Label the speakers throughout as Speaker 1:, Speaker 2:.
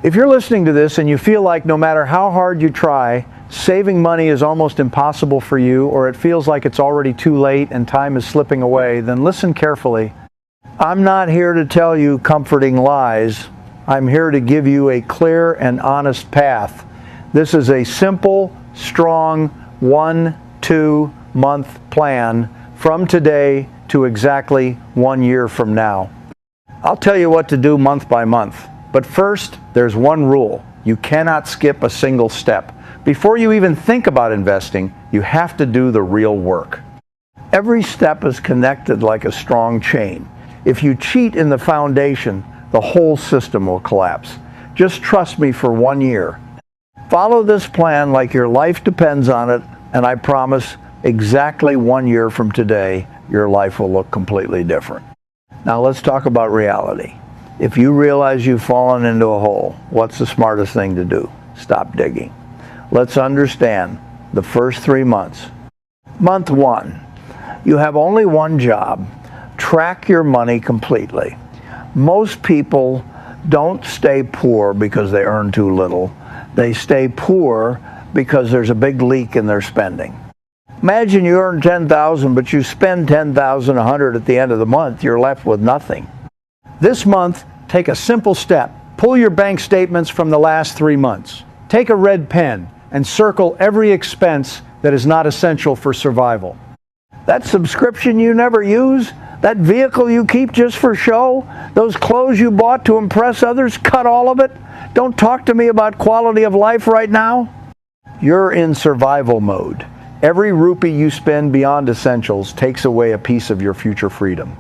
Speaker 1: If you're listening to this and you feel like no matter how hard you try, saving money is almost impossible for you, or it feels like it's already too late and time is slipping away, then listen carefully. I'm not here to tell you comforting lies. I'm here to give you a clear and honest path. This is a simple, strong 1-2 month plan from today to exactly 1 year from now. I'll tell you what to do month by month. But first, there's one rule. You cannot skip a single step. Before you even think about investing, you have to do the real work. Every step is connected like a strong chain. If you cheat in the foundation, the whole system will collapse. Just trust me for 1 year. Follow this plan like your life depends on it, and I promise exactly 1 year from today, your life will look completely different. Now let's talk about reality. If you realize you've fallen into a hole, what's the smartest thing to do? Stop digging. Let's understand the first 3 months. Month 1, you have only one job. Track your money completely. Most people don't stay poor because they earn too little. They stay poor because there's a big leak in their spending. Imagine you earn $10,000, but you spend $10,100 at the end of the month. You're left with nothing. This month, take a simple step. Pull your bank statements from the last 3 months. Take a red pen and circle every expense that is not essential for survival. That subscription you never use, that vehicle you keep just for show, those clothes you bought to impress others, cut all of it. Don't talk to me about quality of life right now. You're in survival mode. Every rupee you spend beyond essentials takes away a piece of your future freedom.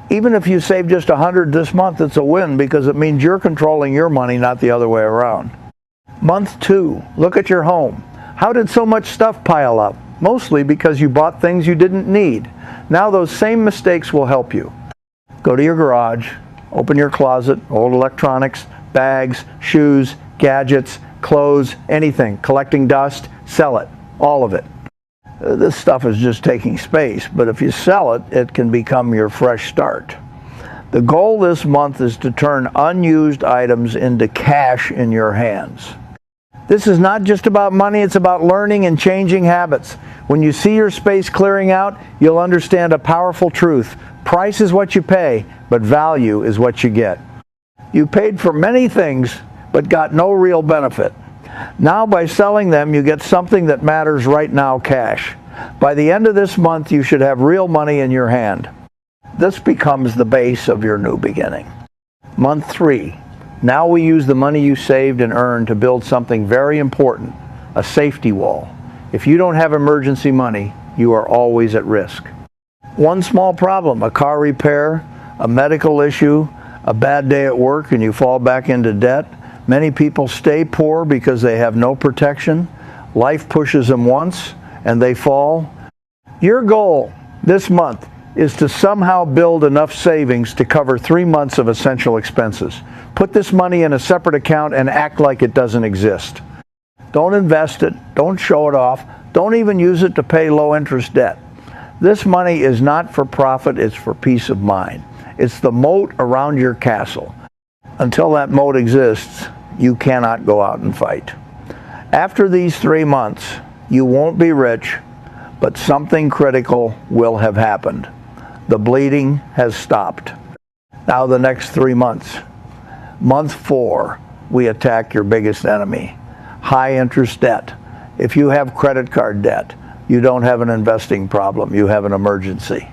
Speaker 1: Even if you save just $100 this month, it's a win because it means you're controlling your money, not the other way around. Month 2, look at your home. How did so much stuff pile up? Mostly because you bought things you didn't need. Now those same mistakes will help you. Go to your garage, open your closet, old electronics, bags, shoes, gadgets, clothes, anything, collecting dust, sell it, all of it. This stuff is just taking space, but if you sell it, it can become your fresh start. The goal this month is to turn unused items into cash in your hands. This is not just about money, it's about learning and changing habits. When you see your space clearing out, you'll understand a powerful truth. Price is what you pay, but value is what you get. You paid for many things, but got no real benefit. Now by selling them, you get something that matters right now, cash. By the end of this month, you should have real money in your hand. This becomes the base of your new beginning. Month 3. Now we use the money you saved and earned to build something very important, a safety wall. If you don't have emergency money, you are always at risk. One small problem, a car repair, a medical issue, a bad day at work, and you fall back into debt. Many people stay poor because they have no protection. Life pushes them once and they fall. Your goal this month is to somehow build enough savings to cover 3 months of essential expenses. Put this money in a separate account and act like it doesn't exist. Don't invest it. Don't show it off. Don't even use it to pay low-interest debt. This money is not for profit, it's for peace of mind. It's the moat around your castle. Until that moat exists, you cannot go out and fight. After these 3 months, you won't be rich, but something critical will have happened. The bleeding has stopped. Now the next 3 months. Month 4, we attack your biggest enemy, high interest debt. If you have credit card debt, you don't have an investing problem, you have an emergency.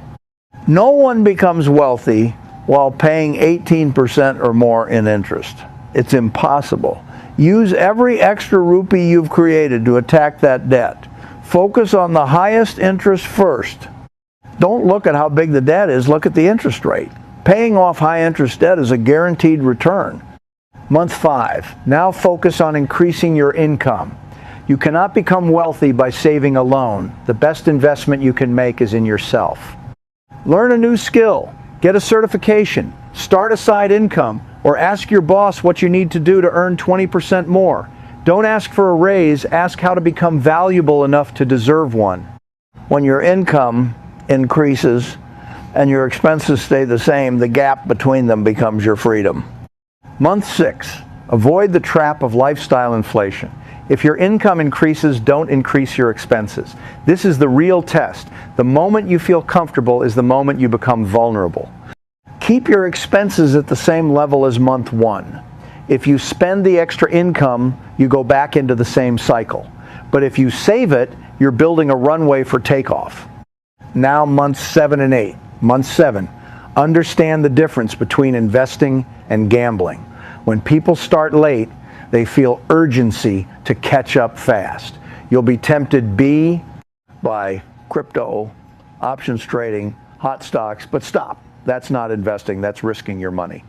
Speaker 1: No one becomes wealthy while paying 18% or more in interest. It's impossible. Use every extra rupee you've created to attack that debt. Focus on the highest interest first. Don't look at how big the debt is, look at the interest rate. Paying off high interest debt is a guaranteed return. Month 5, now focus on increasing your income. You cannot become wealthy by saving alone. The best investment you can make is in yourself. Learn a new skill, get a certification, start a side income, or ask your boss what you need to do to earn 20% more. Don't ask for a raise, ask how to become valuable enough to deserve one. When your income increases and your expenses stay the same, the gap between them becomes your freedom. Month 6, Avoid the trap of lifestyle inflation. If your income increases, don't increase your expenses. This is the real test. The moment you feel comfortable is the moment you become vulnerable. Keep your expenses at the same level as month one. If you spend the extra income, you go back into the same cycle. But if you save it, you're building a runway for takeoff. Now months 7 and 8. Month 7. Understand the difference between investing and gambling. When people start late, they feel urgency to catch up fast. You'll be tempted B, by crypto, options trading, hot stocks, but stop. That's not investing, that's risking your money.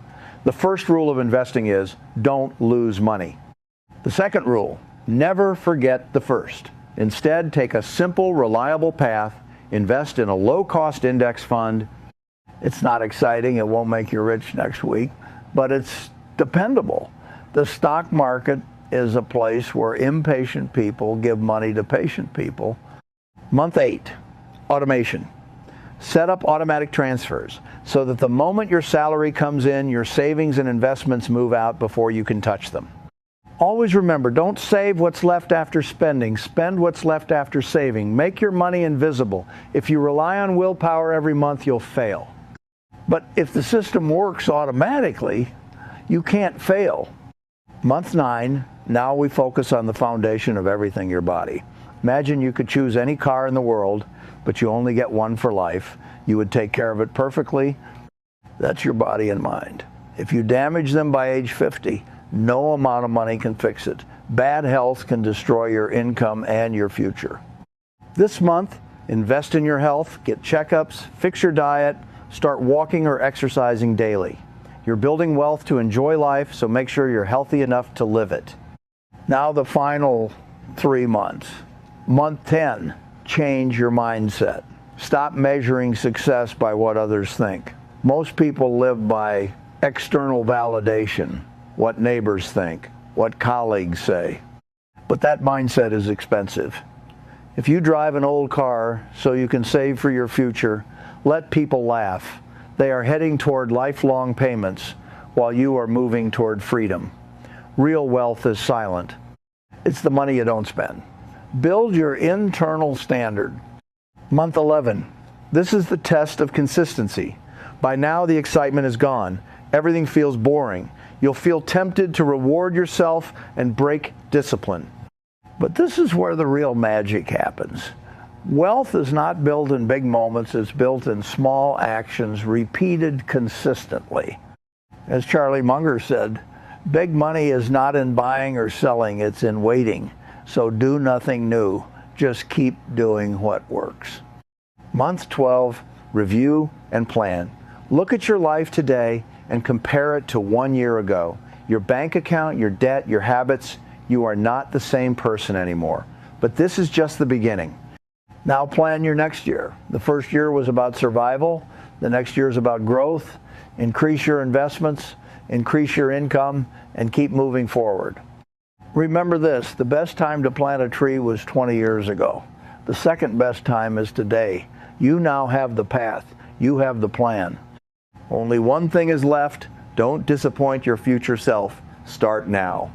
Speaker 1: The first rule of investing is don't lose money. The second rule, never forget the first. Instead, take a simple, reliable path, invest in a low-cost index fund. It's not exciting, it won't make you rich next week, but it's dependable. The stock market is a place where impatient people give money to patient people. Month 8, automation. Set up automatic transfers so that the moment your salary comes in, your savings and investments move out before you can touch them. Always remember, don't save what's left after spending. Spend what's left after saving. Make your money invisible. If you rely on willpower every month, you'll fail. But if the system works automatically, you can't fail. Month 9, now we focus on the foundation of everything, your body. Imagine you could choose any car in the world, but you only get one for life. You would take care of it perfectly. That's your body and mind. If you damage them by age 50, no amount of money can fix it. Bad health can destroy your income and your future. This month, invest in your health, get checkups, fix your diet, start walking or exercising daily. You're building wealth to enjoy life, so make sure you're healthy enough to live it. Now the final 3 months. Month 10, change your mindset. Stop measuring success by what others think. Most people live by external validation, what neighbors think, what colleagues say. But that mindset is expensive. If you drive an old car so you can save for your future, let people laugh. They are heading toward lifelong payments while you are moving toward freedom. Real wealth is silent. It's the money you don't spend. Build your internal standard. Month 11. This is the test of consistency. By now the excitement is gone. Everything feels boring. You'll feel tempted to reward yourself and break discipline. But this is where the real magic happens. Wealth is not built in big moments, it's built in small actions repeated consistently. As Charlie Munger said, big money is not in buying or selling, it's in waiting. So do nothing new, just keep doing what works. Month 12, review and plan. Look at your life today and compare it to 1 year ago. Your bank account, your debt, your habits, you are not the same person anymore. But this is just the beginning. Now plan your next year. The first year was about survival. The next year is about growth. Increase your investments, increase your income, and keep moving forward. Remember this, the best time to plant a tree was 20 years ago. The second best time is today. You now have the path. You have the plan. Only one thing is left. Don't disappoint your future self. Start now.